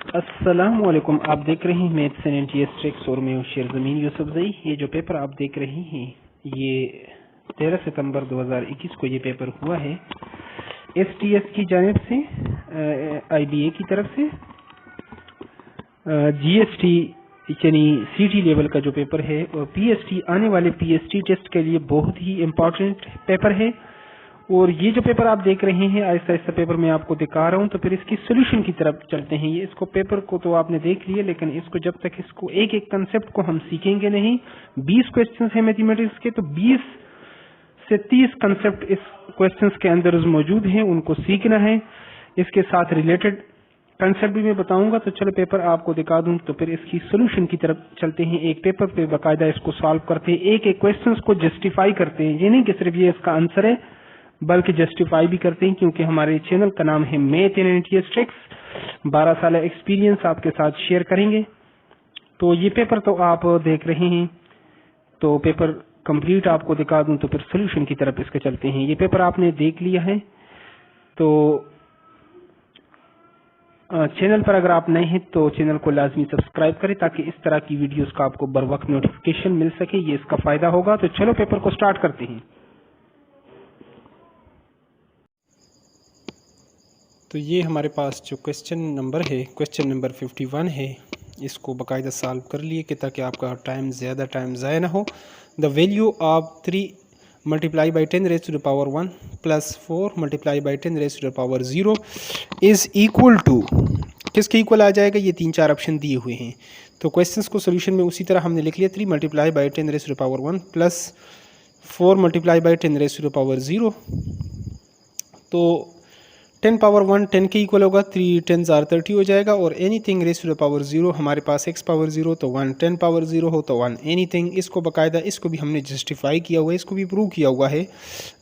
अस्सलामुअलैकुम। आप देख रहे हैं मैथ्स एंड एनटीएस ट्रिक्स और मैं हूं शेर ज़मीन यूसुफजई। ये जो पेपर आप देख रहे हैं ये 13 सितंबर 2021 को ये पेपर हुआ है एसटीएस की जानिब से, आईबीए की तरफ से। जीएसटी यानी सीटी लेवल का जो पेपर है और पीएसटी आने वाले पीएसटी टेस्ट के लिए बहुत ही इम्पोर्टेंट पेपर है। और ये जो पेपर आप देख रहे हैं आहिस्ता आहिस्ता पेपर मैं आपको दिखा रहा हूँ, तो फिर इसकी सोल्यूशन की तरफ चलते हैं। ये इसको पेपर को तो आपने देख लिया, लेकिन इसको जब तक इसको एक एक कंसेप्ट को हम सीखेंगे नहीं, 20 क्वेश्चंस है मैथमेटिक्स के, तो 20 से 30 कंसेप्ट इस क्वेश्चंस के अंदर मौजूद हैं, उनको सीखना है। इसके साथ रिलेटेड कंसेप्ट भी मैं बताऊंगा। तो चलो पेपर आपको दिखा दूं, तो फिर इसकी सोल्यूशन की तरफ चलते हैं। एक पेपर पे बाकायदा इसको सॉल्व करते हैं, एक एक क्वेश्चंस को जस्टिफाई करते हैं। ये नहीं कि सिर्फ ये इसका आंसर है, बल्कि जस्टिफाई भी करते हैं, क्योंकि हमारे चैनल का नाम है मैथ एंड एनटीएस ट्रिक्स। 12 साल एक्सपीरियंस आपके साथ शेयर करेंगे। तो ये पेपर तो आप देख रहे हैं, तो पेपर कंप्लीट आपको दिखा दूं, तो फिर सोल्यूशन की तरफ इसके चलते हैं। ये पेपर आपने देख लिया है, तो चैनल पर अगर आप नए हैं तो चैनल को लाजमी सब्सक्राइब करें, ताकि इस तरह की वीडियोस का आपको बर वक्त नोटिफिकेशन मिल सके। ये इसका फायदा होगा। तो चलो पेपर को स्टार्ट करते हैं। तो ये हमारे पास जो क्वेश्चन नंबर है, क्वेश्चन नंबर 51 है। इसको बाकायदा सॉल्व कर लिए कि ताकि आपका ज़्यादा टाइम ज़ाया ना हो। The value of 3 multiply by 10 raise to the power 1 plus 4 multiply by 10 raise to the power 0 is equal to, किसके इक्वल आ जाएगा? ये 3-4 ऑप्शन दिए हुए हैं। तो क्वेश्चंस को सोल्यूशन में उसी तरह हमने लिख लिया, 3 multiply by 10 raise to the power 1 plus 4 multiply by 10 raise to the power 0। तो 10 पावर 1 10 के इक्वल होगा, 3 10 30 हो जाएगा। और anything raise to the power 0, हमारे पास x पावर 0 तो 1, 10 पावर 0 हो तो 1, एनीथिंग। इसको बाकायदा इसको भी हमने जस्टिफाई किया हुआ है, इसको भी प्रूव किया हुआ है।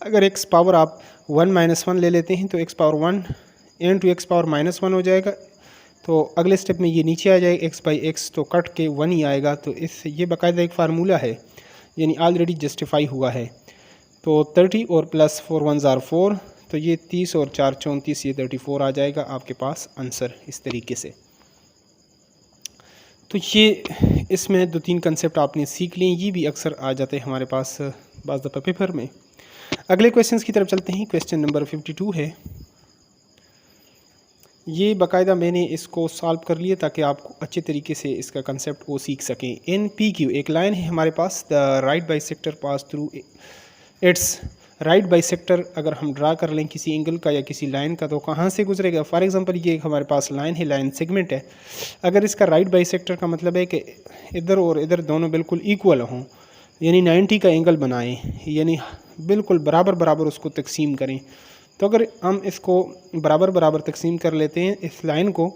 अगर x पावर आप 1 - 1 ले लेते हैं तो x power 1 n to x power -1 हो जाएगा। तो अगले स्टेप में ये नीचे आ जाएगा, x बाई एक्स तो कट के 1 ही आएगा। तो इस ये बाकायदा एक फार्मूला है, यानी ऑलरेडी जस्टिफाई हुआ है। तो 30 और प्लस 4 1 are 4, तो ये 30 और 4 34, ये 34 आ जाएगा आपके पास आंसर इस तरीके से। तो ये इसमें 2-3 कंसेप्ट आपने सीख लिए, ये भी अक्सर आ जाते हैं हमारे पास बाज़ दफ़ा पेपर में। अगले क्वेश्चंस की तरफ चलते हैं। क्वेश्चन नंबर 52 है। ये बाकायदा मैंने इसको सॉल्व कर लिया ताकि आप अच्छे तरीके से इसका कंसेप्ट वो सीख सकें। एन पी क्यू एक लाइन है हमारे पास, the right bisector pass through its right bisector. अगर हम ड्रा कर लें किसी एंगल का या किसी लाइन का, तो कहाँ से गुजरेगा? फॉर एग्जांपल ये हमारे पास लाइन है, लाइन सेगमेंट है। अगर इसका राइट बाइसेक्टर का मतलब है कि इधर और इधर दोनों बिल्कुल इक्वल हों, यानी 90 का एंगल बनाएं, यानी बिल्कुल बराबर बराबर उसको तकसीम करें। तो अगर हम इसको बराबर बराबर तकसीम कर लेते हैं इस लाइन को,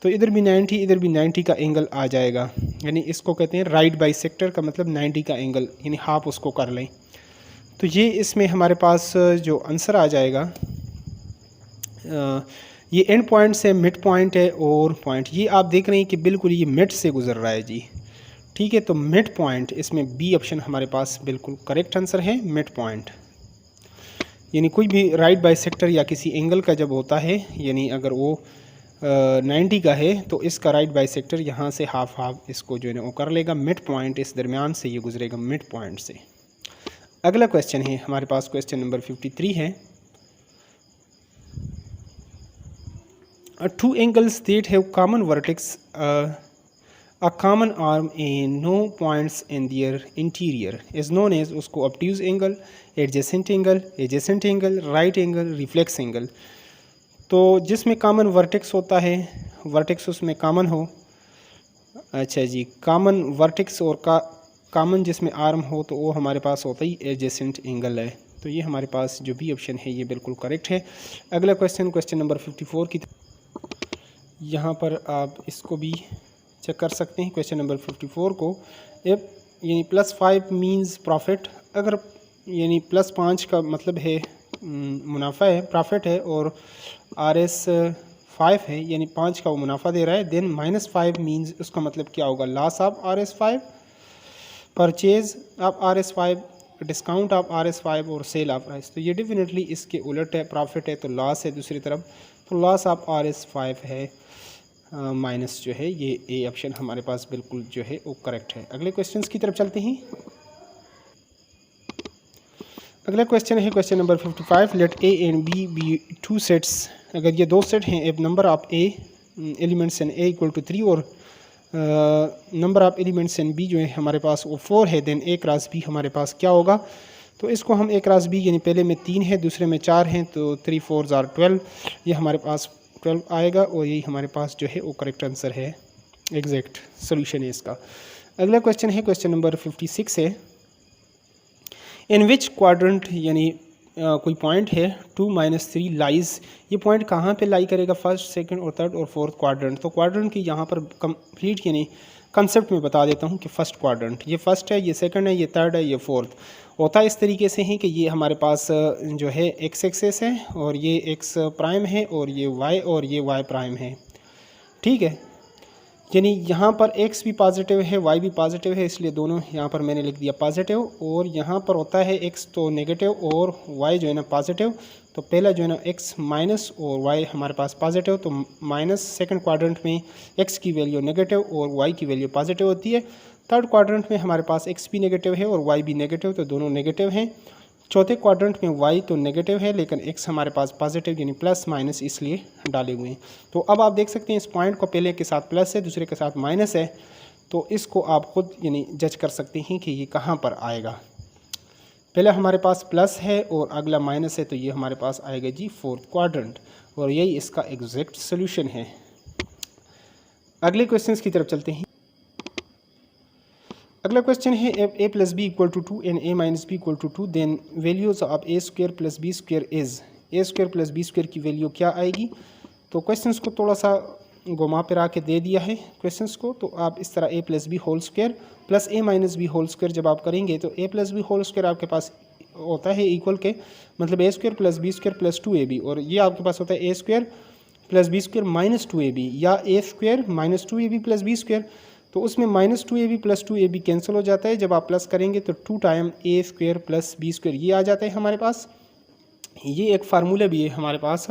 तो इधर भी 90 इधर भी 90 का एंगल आ जाएगा। यानी इसको कहते हैं राइट बाइसेक्टर का मतलब 90 का एंगल, यानी हाफ उसको कर लें। तो ये इसमें हमारे पास जो आंसर आ जाएगा, ये एंड पॉइंट से मिड पॉइंट है और पॉइंट, ये आप देख रहे हैं कि बिल्कुल ये मिड से गुजर रहा है जी। ठीक है, तो मिड पॉइंट, इसमें बी ऑप्शन हमारे पास बिल्कुल करेक्ट आंसर है, मिड पॉइंट। यानी कोई भी राइट बाइसेक्टर या किसी एंगल का जब होता है, यानी अगर वो 90 का है तो इसका राइट बाइसेक्टर यहाँ से हाफ हाफ इसको जो है वो कर लेगा, मिड पॉइंट इस दरमियान से ये गुजरेगा, मिड पॉइंट से। अगला क्वेश्चन है हमारे पास, क्वेश्चन नंबर 53 है। Two angles that have common vertex a common arm and no points in their interior is known as, उसको obtuse angle, adjacent angle, right angle, reflex angle। तो जिसमें common vertex होता है, vertex उसमें common हो, अच्छा जी, common vertex और common जिसमें आर्म हो, तो वो हमारे पास होता ही एडजेसेंट एंगल है। तो ये हमारे पास जो भी ऑप्शन है ये बिल्कुल करेक्ट है। अगला क्वेश्चन, क्वेश्चन नंबर 54 की, यहाँ पर आप इसको भी चेक कर सकते हैं। क्वेश्चन नंबर 54 को, इफ यानी +5 मीन्स प्रॉफिट, अगर यानी +5 का मतलब है मुनाफा है, प्रॉफिट है, और RS 5 है, यानी 5 का वो मुनाफा दे रहा है, देन -5 मीन्स उसका मतलब क्या होगा? Loss of RS 5, purchase of RS 5, discount of RS 5 और सेल ऑफ RS। तो ये डेफिनेटली इसके उलट है, प्रॉफिट है तो लॉस है दूसरी तरफ, तो लॉस ऑफ RS 5 है। माइनस जो है ये ए ऑप्शन हमारे पास बिल्कुल जो है वो करेक्ट है। अगले क्वेश्चंस की तरफ चलते हैं। अगला क्वेश्चन है question number 55। Let A and B be two sets. अगर ये दो सेट हैं, एक number of A elements in A equal to 3 और number of elements in B जो है हमारे पास वो 4 है, देन ए क्रॉस बी हमारे पास क्या होगा। तो इसको हम ए क्रॉस बी यानी पहले में 3 है, दूसरे में 4 हैं, तो 3 4 आर 12, ये हमारे पास 12 आएगा और यही हमारे पास जो है वो करेक्ट आंसर है, एग्जैक्ट सोल्यूशन है इसका। अगला क्वेश्चन है क्वेश्चन नंबर 56 है। इन विच क्वाड्रेंट यानी कोई पॉइंट है 2 - 3 लाइज, ये पॉइंट कहाँ पे लाई करेगा, फर्स्ट सेकंड और थर्ड और फोर्थ क्वाड्रेंट। तो क्वाड्रेंट की यहाँ पर कंप्लीट यानी कंसेप्ट में बता देता हूँ कि फर्स्ट क्वाड्रेंट ये फर्स्ट है, ये सेकंड है, ये थर्ड है, ये फोर्थ। होता है इस तरीके से है कि ये हमारे पास जो है एक्स एक्सेस है और ये एक्स प्राइम है और ये वाई और ये वाई प्राइम है, ठीक है। यानी यहाँ पर x भी पॉजिटिव है, y भी पॉजिटिव है, इसलिए दोनों यहाँ पर मैंने लिख दिया पॉजिटिव। और यहाँ पर होता है x तो नेगेटिव और y जो है ना पॉजिटिव। तो पहला जो है ना x माइनस और y हमारे पास पॉजिटिव, तो माइनस सेकंड क्वाड्रेंट में x की वैल्यू नेगेटिव और y की वैल्यू पॉजिटिव होती है। थर्ड क्वाड्रेंट में हमारे पास x भी नेगेटिव है और y भी नेगेटिव, तो दोनों नेगेटिव हैं। चौथे क्वाड्रेंट में y तो नेगेटिव है लेकिन x हमारे पास पॉजिटिव यानी प्लस माइनस इसलिए डाले हुए हैं। तो अब आप देख सकते हैं इस पॉइंट को पहले के साथ प्लस है, दूसरे के साथ माइनस है, तो इसको आप खुद यानी जज कर सकते हैं कि ये कहाँ पर आएगा। पहले हमारे पास प्लस है और अगला माइनस है, तो ये हमारे पास आएगा जी फोर्थ क्वाड्रेंट और यही इसका एग्जैक्ट सोल्यूशन है। अगले क्वेश्चन की तरफ चलते हैं। अगला क्वेश्चन है a plus B equal to 2 and a minus B equal to 2, then values of a square plus B square is, a square plus B square की वैल्यू क्या आएगी। तो क्वेश्चंस को थोड़ा सा घुमा फिरा के दे दिया है क्वेश्चंस को। तो आप इस तरह a plus B whole square plus a minus B whole square जब आप करेंगे तो a plus B whole square आपके पास होता है इक्वल के मतलब a square plus B square plus 2ab, और ये आपके पास होता है a square plus B square minus 2ab या a square minus 2ab plus B square. तो उसमें minus 2ab plus 2ab cancel हो जाता है, जब आप प्लस करेंगे तो 2 time a square plus B square ये आ जाता है हमारे पास। ये एक फार्मूला भी है हमारे पास।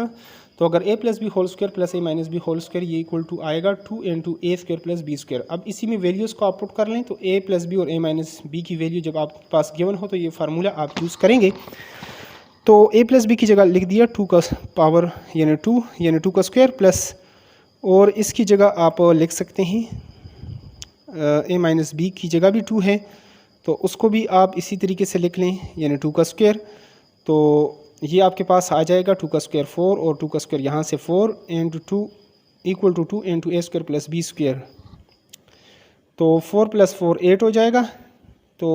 तो अगर a plus B whole square plus a minus B whole square ये इक्वल टू आएगा 2 into a square plus B square. अब इसी में वैल्यूज़ को आप पुट कर लें तो a प्लस बी और a माइनस बी की वैल्यू जब आपके पास गिवन हो तो ये फार्मूला आप यूज़ करेंगे। तो a प्लस बी की जगह लिख दिया 2 का पावर यानी 2 का स्क्वायर प्लस, और इसकी जगह आप लिख सकते हैं a माइनस बी की जगह भी 2 है तो उसको भी आप इसी तरीके से लिख लें यानी 2 का स्क्वायर। तो ये आपके पास आ जाएगा 2 का स्क्वायर 4 और 2 का स्क्वायर यहाँ से 4 into 2 equal to 2 into a square plus B square. तो 4 प्लस 4 8 हो जाएगा। तो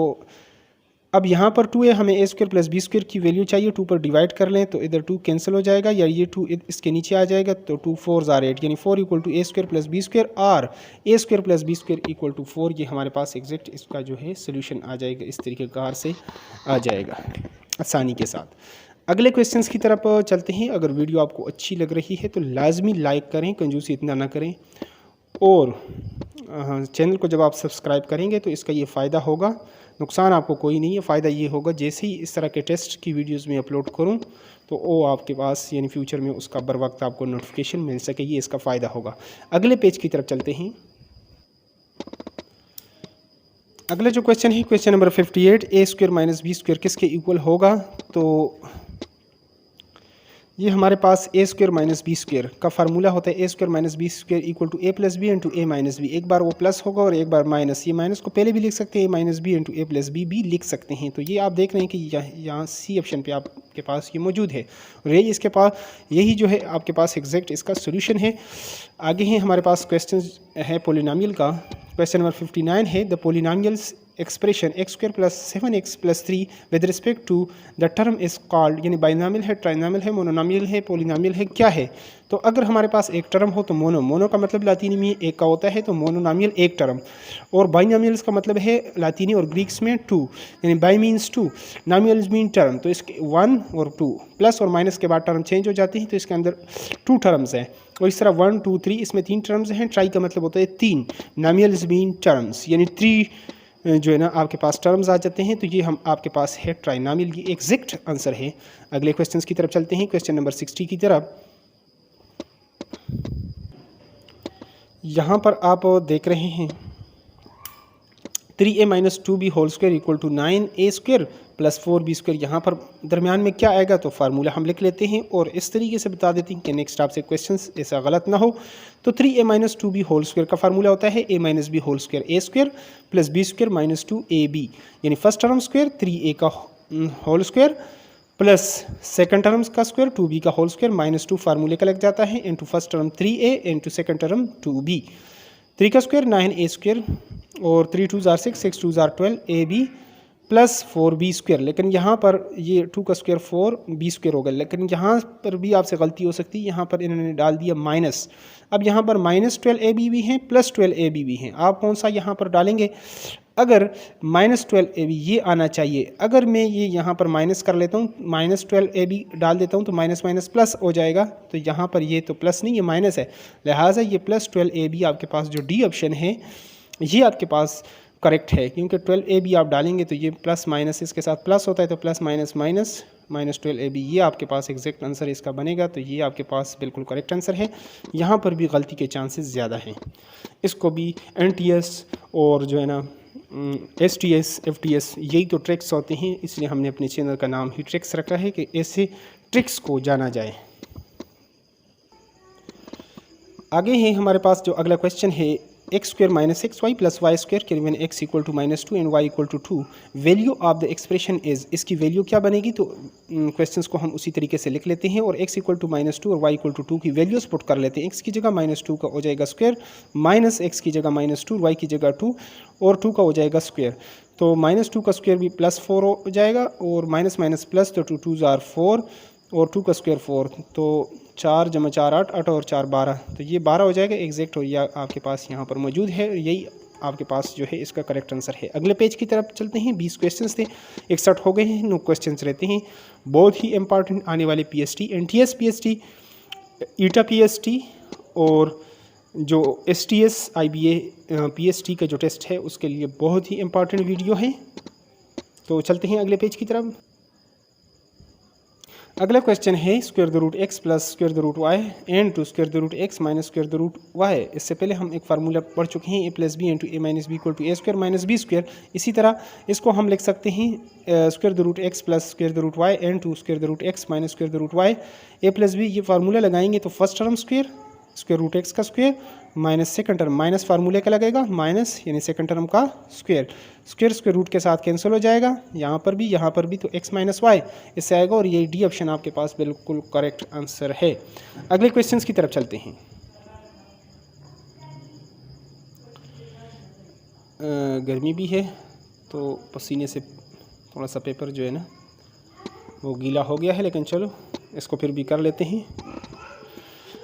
अब यहाँ पर 2 है, हमें a square plus B square की वैल्यू चाहिए, 2 पर डिवाइड कर लें तो इधर 2 कैंसिल हो जाएगा या ये 2 इसके नीचे आ जाएगा, तो 2 4 आर 8 यानी 4 equal to a square plus B square और a square plus B square equal to 4। ये हमारे पास एग्जैक्ट इसका जो है सोल्यूशन आ जाएगा, इस तरीके कार से आ जाएगा आसानी के साथ। अगले क्वेश्चंस की तरफ चलते हैं। अगर वीडियो आपको अच्छी लग रही है तो लाजमी लाइक करें, कंजूसी इतना ना करें, और चैनल को जब आप सब्सक्राइब करेंगे तो इसका ये फ़ायदा होगा, नुकसान आपको कोई नहीं है। फ़ायदा ये होगा जैसे ही इस तरह के टेस्ट की वीडियोस में अपलोड करूं तो वो आपके पास यानी फ्यूचर में उसका बर वक्त आपको नोटिफिकेशन मिल सके, ये इसका फ़ायदा होगा। अगले पेज की तरफ चलते हैं। अगला जो क्वेश्चन है question number 58, a square minus B square किसके इक्वल होगा। तो ये हमारे पास a square minus B square का फार्मूला होता है a square minus B square equal to a plus B into a minus B. एक बार वो प्लस होगा और एक बार माइनस, ये माइनस को पहले भी लिख सकते हैं a minus B into a plus B भी लिख सकते हैं। तो ये आप देख रहे हैं कि यहाँ सी ऑप्शन पे आपके पास ये मौजूद है और यही इसके पास यही जो है आपके पास एग्जैक्ट इसका सोल्यूशन है। आगे है हमारे पास क्वेश्चन है पोलिनोमियल का। क्वेश्चन नंबर 59 है the polynomials expression X square plus 7x plus 3 with respect to the term is called, यानी बाइनोमियल है, ट्राइनोमियल है, मोनोनोमियल है, पोलिनोमियल है, क्या है। तो अगर हमारे पास एक टर्म हो तो मोनो का मतलब लातीनी में एक का होता है, तो मोनोनोमियल एक टर्म, और बाइनोमियल्स का मतलब है लातीनी और ग्रीक्स में 2, यानी बाई मीन्स 2, नोमियल्स मीन टर्म। तो इसके 1 और 2 प्लस और माइनस के बाद टर्म चेंज हो जाती है, तो इसके अंदर 2 टर्म्स हैं। और इस तरह 1 2 3 इसमें 3 टर्म्स हैं। ट्राई का मतलब होता है 3, नोमियल्स मीन टर्म्स, यानी 3 जो है ना आपके पास टर्म्स आ जाते हैं। तो ये हम आपके पास है ट्राइनोमियल, ये एग्जैक्ट आंसर है। अगले क्वेश्चंस की तरफ चलते हैं, क्वेश्चन नंबर 60 की तरफ। यहाँ पर आप देख रहे हैं 3a minus 2b whole square equal to 9a square plus 4b square. यहाँ पर दरमियान में क्या आएगा तो फार्मूला हम लिख लेते हैं और इस तरीके से बता देते हैं कि नेक्स्ट आपसे क्वेश्चंस ऐसा गलत ना हो। तो 3a minus 2b whole square का फार्मूला होता है a minus B whole square a square plus b square minus 2ab, यानी फर्स्ट टर्म स्क्वायर 3a का whole square plus second term का स्क्वायर 2b का होल स्क्वायर माइनस 2 फार्मूले का लग जाता है into first term 3a into second term 2b। 3 का स्क्वायर 9a स्क्वायर और 3 2 6 6 2 12 ab प्लस 4b स्क्वायर। लेकिन यहाँ पर ये 2 का स्क्वायर 4b स्क्वायर होगा, लेकिन यहाँ पर भी आपसे गलती हो सकती है, यहाँ पर इन्होंने डाल दिया माइनस। अब यहाँ पर माइनस 12ab भी हैं प्लस 12ab भी हैं, आप कौन सा यहाँ पर डालेंगे? अगर माइनस 12ab ये आना चाहिए, अगर मैं ये यहाँ पर माइनस कर लेता हूँ, माइनस 12ab डाल देता हूँ तो माइनस माइनस प्लस हो जाएगा। तो यहाँ पर ये तो प्लस नहीं, ये माइनस है, लिहाजा ये प्लस 12ab आपके पास जो डी ऑप्शन है ये आपके पास करेक्ट है, क्योंकि 12ab आप डालेंगे तो ये प्लस माइनस इसके साथ प्लस होता है, तो plus minus minus minus 12ab ये आपके पास एग्जैक्ट आंसर इसका बनेगा। तो ये आपके पास बिल्कुल करेक्ट आंसर है। यहाँ पर भी गलती के चांसेस ज़्यादा हैं। इसको भी NTS और जो है ना STS FTS यही तो ट्रिक्स होते हैं, इसलिए हमने अपने चैनल का नाम ही ट्रिक्स रखा है कि ऐसे ट्रिक्स को जाना जाए। आगे है हमारे पास जो अगला क्वेश्चन है x square minus x y plus y square के given x equal to minus 2 and y equal to 2, value of the expression is, इसकी वैल्यू क्या बनेगी? तो क्वेश्चंस को हम उसी तरीके से लिख लेते हैं और एक्स इक्वल टू माइनस 2 और वाई इक्वल टू 2 की वैल्यूज पुट कर लेते हैं। एक्स की जगह माइनस 2 का हो जाएगा स्क्वायर, माइनस एक्स की जगह माइनस 2, वाई की जगह 2 और 2 का हो जाएगा स्क्वायर। तो माइनस 2 का स्क्वायर भी प्लस 4 हो जाएगा और माइनस माइनस प्लस, तो 2 2 आर 4 और 2 का स्क्वायर 4, तो 4 जमा 4 8, 8 और 4 12, तो ये 12 हो जाएगा एग्जैक्ट, और यह आपके पास यहाँ पर मौजूद है। यही आपके पास जो है इसका करेक्ट आंसर है। अगले पेज की तरफ चलते हैं। 20 क्वेश्चंस थे, 61 हो गए हैं, 9 क्वेश्चंस रहते हैं, बहुत ही इंपॉर्टेंट आने वाले PST NTS PST ईटा PST और जो STS IBA PST का जो टेस्ट है उसके लिए बहुत ही इंपॉर्टेंट वीडियो है। तो चलते हैं अगले पेज की तरफ। अगला क्वेश्चन है square the root x plus square the root y and two square the root x minus square the root y. इससे पहले हम एक फार्मूला पढ़ चुके हैं, a plus B into a minus B equal to a square minus B square. इसी तरह इसको हम लिख सकते हैं square the root x plus square the root y and two square the root x minus square the root y. A plus b ये formula लगाएंगे तो first term square root x का square minus second term minus फार्मूले का लगेगा minus यानी second term का square square root के साथ कैंसिल हो जाएगा, यहाँ पर भी तो x माइनस वाई इससे आएगा और ये डी ऑप्शन आपके पास बिल्कुल करेक्ट आंसर है। अगले क्वेश्चंस की तरफ चलते हैं। गर्मी भी है तो पसीने से थोड़ा सा पेपर जो है ना वो गीला हो गया है, लेकिन चलो इसको फिर भी कर लेते हैं।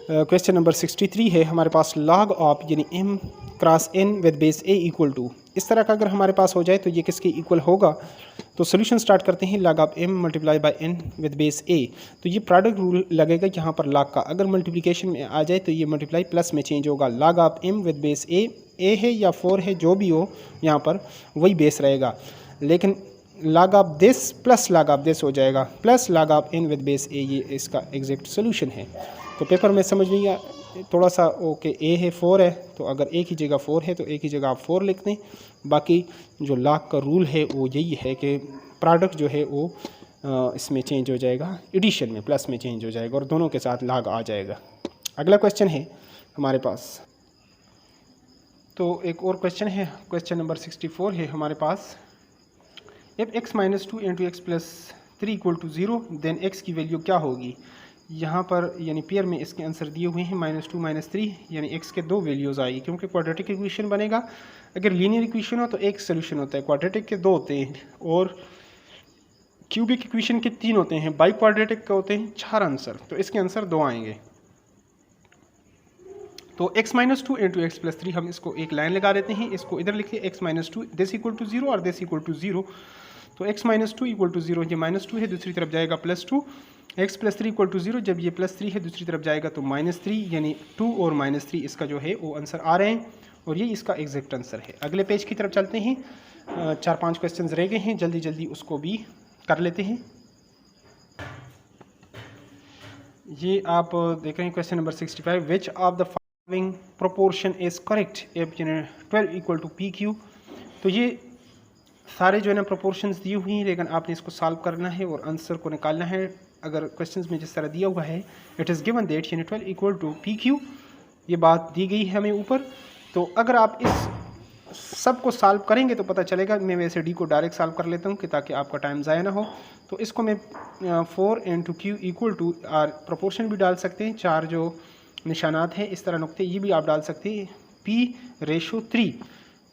क्वेश्चन नंबर 63 है हमारे पास, लॉग ऑफ यानी m cross n with base a equal to, इस तरह का अगर हमारे पास हो जाए तो ये किसके इक्वल होगा? तो सोल्यूशन स्टार्ट करते हैं। Log of m multiply by n with base a, तो ये प्रोडक्ट रूल लगेगा यहाँ पर लॉग का, अगर मल्टीप्लिकेशन में आ जाए तो ये मल्टीप्लाई प्लस में चेंज होगा। Log of m with base a है या 4 है जो भी हो यहाँ पर वही बेस रहेगा, लेकिन log of this plus log of this हो जाएगा plus log of n with base a, ये इसका एग्जैक्ट सोल्यूशन है। तो पेपर में समझ नहीं आ थोड़ा सा ओके a है 4 है, तो अगर a की जगह 4 है तो a की जगह आप 4 लिख दें। बाकी जो लॉग का रूल है वो यही है कि प्रोडक्ट जो है वो इसमें चेंज हो जाएगा, एडिशन में प्लस में चेंज हो जाएगा और दोनों के साथ लॉग आ जाएगा। अगला क्वेश्चन है हमारे पास, तो एक और क्वेश्चन है, क्वेश्चन नंबर 64 है हमारे पास। If x minus 2 into x plus 3 equal to 0 then x की वैल्यू क्या होगी? यहाँ पर यानी पेयर में इसके आंसर दिए हुए हैं -2 -3, यानी x के 2 वैल्यूज़ आएगी, क्योंकि क्वाड्रेटिक इक्वेशन बनेगा। अगर लीनियर इक्वेशन हो तो एक सोल्यूशन होता है, क्वाड्रेटिक के 2 होते हैं और क्यूबिक इक्वेशन के 3 होते हैं, बाई क्वाड्रेटिक के होते हैं 4 आंसर, तो इसके आंसर 2 आएंगे। तो x minus 2 into x plus 3 हम इसको एक लाइन लगा देते हैं, इसको इधर लिखिए x minus 2 this equal to 0 और दिस इक्वल टू 0, तो x माइनस 2 इक्वल टू 0, ये -2 है दूसरी तरफ जाएगा +2, x प्लस 3 इक्वल टू 0, जब ये +3 है दूसरी तरफ जाएगा तो -3, यानी 2 और -3 इसका जो है वो आंसर आ रहे हैं और ये इसका एग्जैक्ट आंसर है। अगले पेज की तरफ चलते हैं, 4-5 क्वेश्चन रह गए हैं, जल्दी जल्दी उसको भी कर लेते हैं। ये आप देख रहे हैं question number 65, which of the wing proportion is correct if 12 equal to P Q. तो ये सारे जो है ना प्रोपोर्शंस दी हुई हैं, लेकिन आपने इसको सॉल्व करना है और आंसर को निकालना है। अगर क्वेश्चंस में जिस तरह दिया हुआ है it is given that 12 equal to P Q, ये बात दी गई है हमें ऊपर। तो अगर आप इस सब को सॉल्व करेंगे तो पता चलेगा। मैं वैसे डी को डायरेक्ट सॉल्व कर लेता हूँ कि ताकि आपका टाइम ज़ाया ना हो। तो इसको मैं 4 into Q equal to R proportion भी डाल सकते हैं, चार जो निशानात हैं इस तरह नुक्ते, ये भी आप डाल सकते हैं P/3।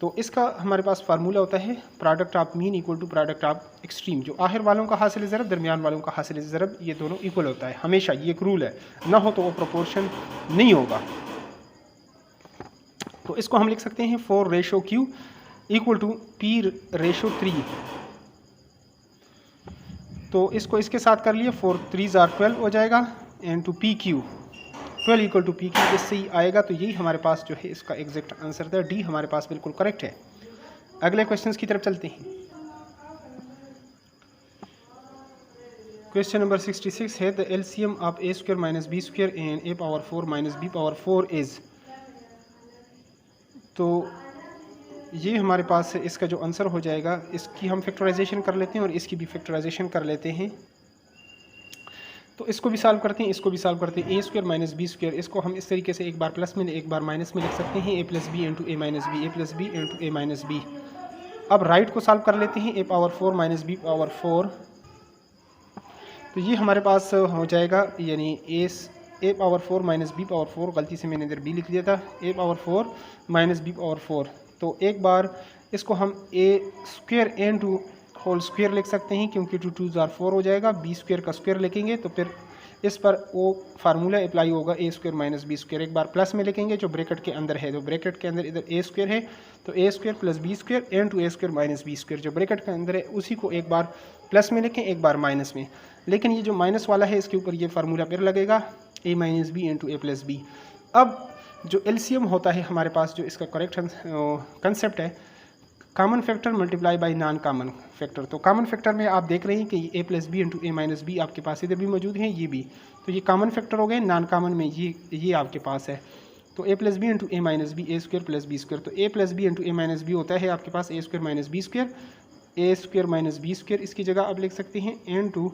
तो इसका हमारे पास फार्मूला होता है product of mean equal to product of extreme. जो आखिर वालों का हासिल ज़रब, दरमियान वालों का हासिल ज़रब, ये दोनों इक्वल होता है हमेशा, ये एक रूल है, ना हो तो वो प्रोपोर्शन नहीं होगा। तो इसको हम लिख सकते हैं 4/Q इक्वल टू P/3। तो इसको इसके साथ कर लिए, 4 3 12 हो जाएगा and two PQ 12 equal to P Q, इससे ही आएगा। तो यही हमारे पास जो है इसका एग्जैक्ट आंसर था, डी हमारे पास बिल्कुल करेक्ट है। अगले क्वेश्चंस की तरफ चलते हैं। क्वेश्चन नंबर 66 है the LCM of a square minus B square and a power 4 minus b power 4 is. तो ये हमारे पास है, इसका जो आंसर हो जाएगा, इसकी हम फैक्टराइजेशन कर लेते हैं और इसकी भी फैक्टराइजेशन कर लेते हैं। तो इसको भी सॉल्व करते हैं, इसको भी सॉल्व करते हैं। ए स्क्वायर माइनस बी स्क्वायर, इसको हम इस तरीके से एक बार प्लस में एक बार माइनस में लिख सकते हैं, a plus B into a minus B, A plus B into a minus B. अब राइट को सॉल्व कर लेते हैं, ए पावर 4 माइनस बी पावर 4। तो ये हमारे पास हो जाएगा, यानी ए पावर 4 माइनस बी पावर 4, गलती से मैंने इधर बी लिख दिया था, ए पावर 4 माइनस बी पावर 4। तो एक बार इसको हम ए स्क्वायर इंटू होल स्क्वायर लिख सकते हैं, क्योंकि 2 2 4 हो जाएगा। बी स्क्वायर का स्क्वायर लिखेंगे तो फिर इस पर वो फार्मूला अप्लाई होगा, ए स्क्वायर माइनस बी स्क्वायर। एक बार प्लस में लिखेंगे जो ब्रैकेट के अंदर है, तो ब्रैकेट के अंदर इधर ए स्क्वायर है, तो a square plus B square into a square minus B square, जो ब्रैकेट के अंदर है उसी को एक बार प्लस में लिखें, एक बार माइनस में। लेकिन ये जो माइनस वाला है इसके ऊपर ये फार्मूला फिर लगेगा, ए माइनस बी इंटू ए प्लस बी। अब जो एलसीएम होता है हमारे पास, जो इसका करेक्ट कंसेप्ट है, common factor multiply by non common factor. तो कॉमन फैक्टर में आप देख रहे हैं कि ए plus B into a minus B आपके पास इधर भी मौजूद है, ये भी, तो ये कॉमन फैक्टर हो गए। नॉन कॉमन में ये आपके पास है, तो ए plus B into a minus B, A square plus B square. तो ए plus B into a minus B होता है आपके पास ए स्क्वायर माइनस बी स्क्वायर, ए स्क्वायर माइनस बी स्क्वायर, इसकी जगह आप लिख सकते हैं एन टू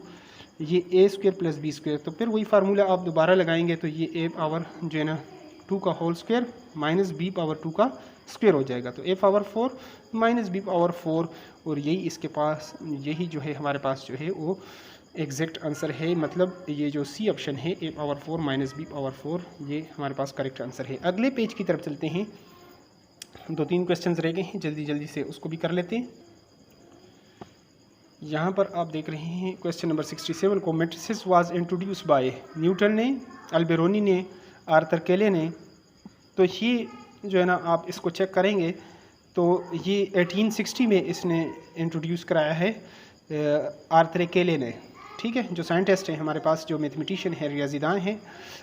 ये ए स्क्वायर प्लस बी स्क्वायर। तो फिर वही फार्मूला आप दोबारा लगाएंगे, तो ये ए पावर जो है ना 2 का whole square minus B power 2 का स्क्वायर हो जाएगा। तो A power 4 minus B power 4, और यही इसके पास, यही जो है हमारे पास जो है वो एग्जैक्ट आंसर है। मतलब ये जो सी ऑप्शन है, ए पावर 4 माइनस बी पावर 4, ये हमारे पास करेक्ट आंसर है। अगले पेज की तरफ चलते हैं, 2-3 क्वेश्चन रह गए हैं, जल्दी जल्दी से उसको भी कर लेते हैं। यहाँ पर आप देख रहे हैं क्वेश्चन नंबर 67 को, matrices was introduce by Newton ने, अल्बेरोनी ने, आर्थर केले ने। तो ये जो है ना आप इसको चेक करेंगे तो ये 1860 में इसने इंट्रोड्यूस कराया है आर्थर केले ने, ठीक है, जो साइंटिस्ट हैं हमारे पास, जो मैथमेटिशियन है, रियाजीदान हैं,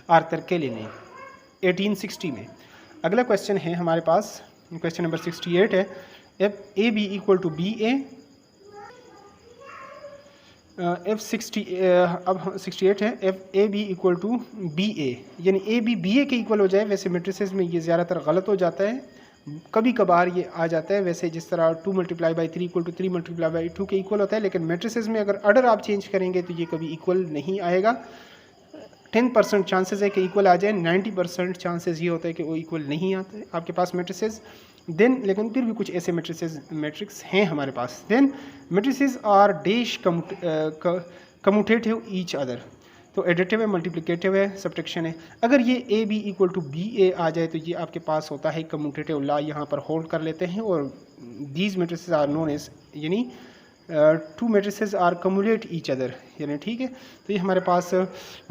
आर्थर केले ने 1860 में। अगला क्वेश्चन है हमारे पास, क्वेश्चन नंबर 68 है, if a b equal to b a, अब 68 है, if a b equal to b a, यानी ए बी ए के इक्वल हो जाए। वैसे मैट्रिसेस में ये ज़्यादातर गलत हो जाता है, कभी कभार ये आ जाता है, वैसे जिस तरह 2 multiply by 3 equal to 3 multiply by 2 के इक्वल होता है, लेकिन मैट्रिसेस में अगर ऑर्डर आप चेंज करेंगे तो ये कभी इक्वल नहीं आएगा। 10% चांसेस है कि इक्वल आ जाए, 90% चांसेस ये होता है कि वो इक्वल नहीं आता है आपके पास मैट्रिसेस। देन लेकिन फिर भी कुछ ऐसे मैट्रिक्स हैं हमारे पास। Then matrices are dash commutative each other, तो एडिटिव है, मल्टीप्लिकेटिव है, सब्ट्रैक्शन है। अगर ये a b equal to b a आ जाए तो ये आपके पास होता है कम्यूटेटिव लॉ, यहाँ पर होल्ड कर लेते हैं, और these matrices are known as, यानी 2 matrices are cumulate each other, यानी ठीक है। तो ये हमारे पास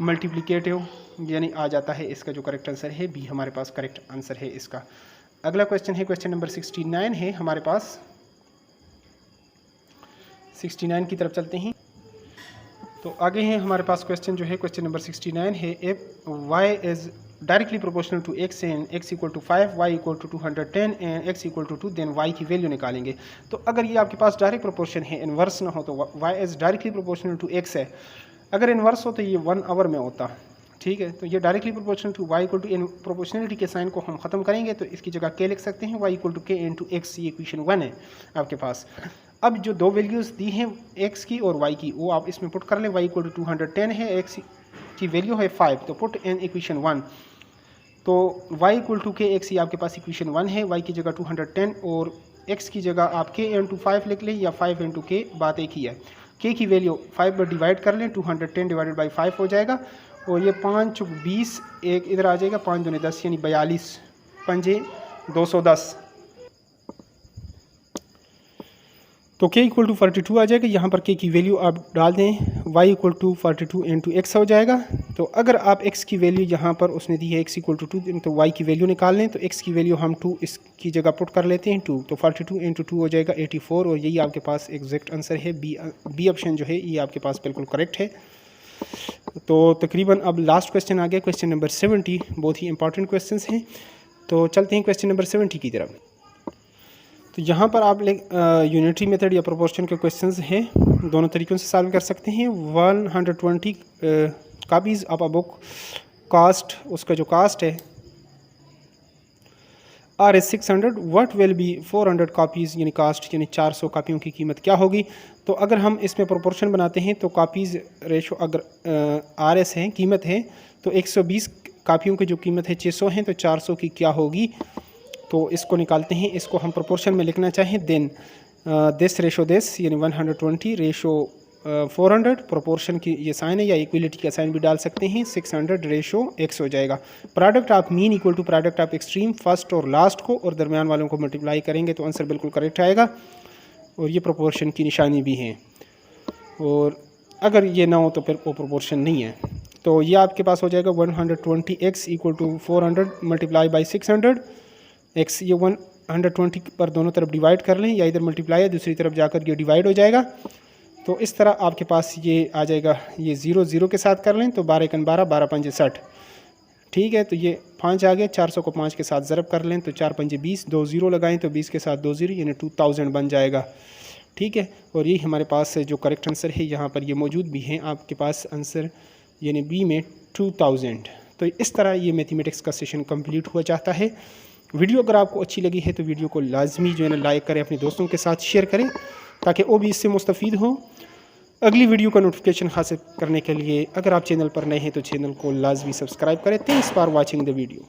मल्टीप्लिकेटिव यानी आ जाता है, इसका जो करेक्ट आंसर है बी हमारे पास करेक्ट आंसर है इसका। अगला क्वेश्चन है, क्वेश्चन नंबर 69 है हमारे पास, 69 की तरफ चलते हैं। तो आगे हैं हमारे पास क्वेश्चन जो है, क्वेश्चन नंबर 69 है, if Y is directly proportional to X and X equal to 5, Y equal to 210 and X equal to 2, then Y की वैल्यू निकालेंगे। तो अगर ये आपके पास डायरेक्ट प्रोपोर्शन है, इन्वर्स ना हो, तो Y is directly proportional to X है। अगर इन्वर्स हो तो ये 1 आवर में होता, ठीक है, तो ये directly proportional to y equal to इन प्रोपोर्शनलिटी के साइन को हम ख़त्म करेंगे तो इसकी जगह k लिख सकते हैं, y इक्वल टू के इंटू एक्स, ये इक्वेशन 1 है आपके पास। अब जो दो वैल्यूज़ दी हैं x की और y की वो आप इसमें पुट कर लें। y इक्वल टू 210 है, x की वैल्यू है 5, तो पुट इन इक्वेशन 1। तो y इक्वल टू के एक्स, ये आपके पास इक्वेशन 1 है, y की जगह 210 और x की जगह आप k इंटू 5 लिख लें या 5 इंटू k, बात एक ही है। k की वैल्यू 5 पर डिवाइड कर लें, 210 डिवाइडेड बाई 5 हो जाएगा और ये 5 चुक 20, एक इधर आ जाएगा, 5 दूनी 10 यानी 42, पंजे 210। तो k इक्वल टू 42 आ जाएगा। यहाँ पर k की वैल्यू आप डाल दें, y equal to 42 into X हो जाएगा। तो अगर आप x की वैल्यू यहाँ पर उसने दी है x इक्वल टू 2, तो y की वैल्यू निकाल लें। तो x की वैल्यू हम 2 इसकी जगह पुट कर लेते हैं 2, तो 42 इंटू 2 हो जाएगा 84 और यही आपके पास एग्जैक्ट आंसर है। बी ऑप्शन जो है ये आपके पास बिल्कुल करेक्ट है। तो तकरीबन अब लास्ट क्वेश्चन आ गया, क्वेश्चन नंबर 70। बहुत ही इंपॉर्टेंट क्वेश्चन हैं, तो चलते हैं क्वेश्चन नंबर 70 की तरफ। तो यहाँ पर आप यूनिटरी मेथड या प्रोपोर्शन के क्वेश्चंस हैं, दोनों तरीक़ों से सॉल्व कर सकते हैं। 120 copies of a book cost, उसका जो कास्ट है are 600, what will be 400 copies, यानी कास्ट यानी 400 कापियों की कीमत क्या होगी। तो अगर हम इसमें प्रोपोर्शन बनाते हैं तो कापीज़ रेशो अगर आर एस है, कीमत है, तो 120 कापियों की जो कीमत है 600 हैं, तो 400 की क्या होगी। तो इसको निकालते हैं, इसको हम प्रोपोर्शन में लिखना चाहें, देन दिस रेशो दिस यानी 120 रेशो 400, प्रोपोर्शन की ये साइन है या इक्वलिटी का साइन भी डाल सकते हैं, 600 रेशो x हो जाएगा। Product of mean equal to product of extreme, first और लास्ट को और दरमियान वालों को मल्टीप्लाई करेंगे तो आंसर बिल्कुल करेक्ट आएगा। और ये प्रोपोर्शन की निशानी भी है, और अगर ये ना हो तो फिर वो प्रोपोर्शन नहीं है। तो ये आपके पास हो जाएगा 120x equal to 400 multiply by 600 x, ये 120 पर दोनों तरफ डिवाइड कर लें या इधर मल्टीप्लाई है, दूसरी तरफ जाकर ये डिवाइड हो जाएगा। तो इस तरह आपके पास ये आ जाएगा, ये 0 0 के साथ कर लें तो 12 1 12, 12 5 60, ठीक है। तो ये 5 आ गया, 400 को 5 के साथ ज़रब कर लें तो 4 5 20, 2 0 लगाएं तो 20 के साथ 2 0 यानी 2000 बन जाएगा, ठीक है। और ये हमारे पास जो करेक्ट आंसर है यहाँ पर ये मौजूद भी हैं आपके पास आंसर, यानी बी में 2000। तो इस तरह ये मैथमेटिक्स का सेशन कंप्लीट हुआ चाहता है। वीडियो अगर आपको अच्छी लगी है तो वीडियो को लाजमी जो है ना लाइक करें, अपने दोस्तों के साथ शेयर करें ताकि वो भी इससे मुस्तफ़ीद हों। अगली वीडियो का नोटिफिकेशन हासिल करने के लिए अगर आप चैनल पर नए हैं तो चैनल को लाजमी सब्सक्राइब करें। Thanks for watching the video.